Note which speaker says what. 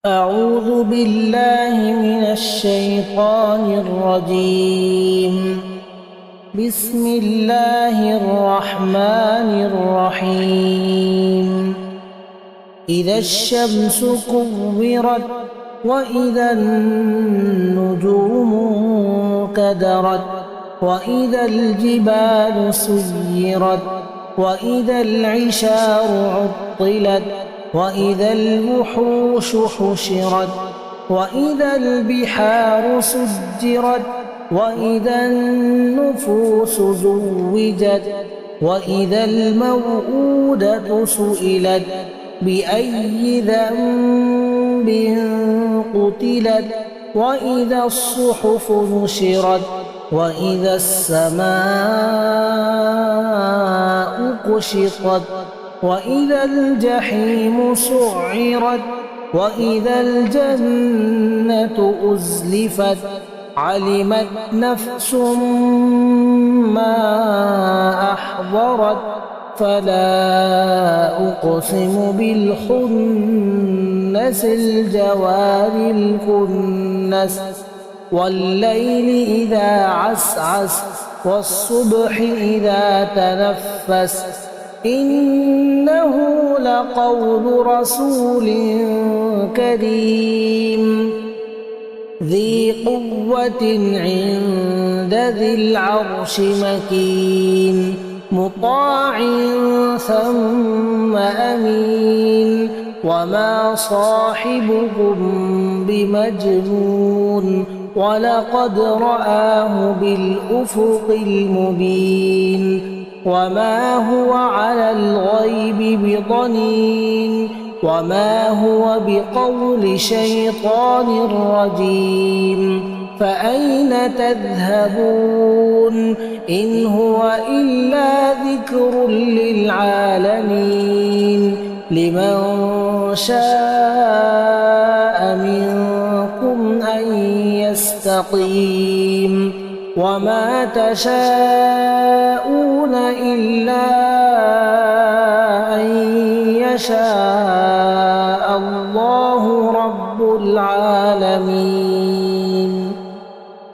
Speaker 1: أعوذ بالله من الشيطان الرجيم. بسم الله الرحمن الرحيم. إذا الشمس كورت وإذا النجوم انكدرت وإذا الجبال سيرت وإذا العشار عطلت وإذا الوحوش حشرت وإذا البحار سجرت وإذا النفوس زوجت وإذا الموءودة سئلت بأي ذنب قتلت وإذا الصحف نشرت وإذا السماء كشطت وإذا الجحيم سعرت وإذا الجنة أزلفت علمت نفس ما أحضرت فلا أقسم بالخنس الجوار الكنس والليل إذا عسعس والصبح إذا تنفس إنه لقول رسول كريم ذي قوة عند ذي العرش مكين مطاع ثم أمين وما صاحبكم بمجنون ولقد رآه بالأفق المبين وما هو على الغيب بضنين وما هو بقول شيطان رجيم فأين تذهبون إن هو إلا ذكر للعالمين لمن شاء منكم أن يستقيم وما تشاءون إلا أن يشاء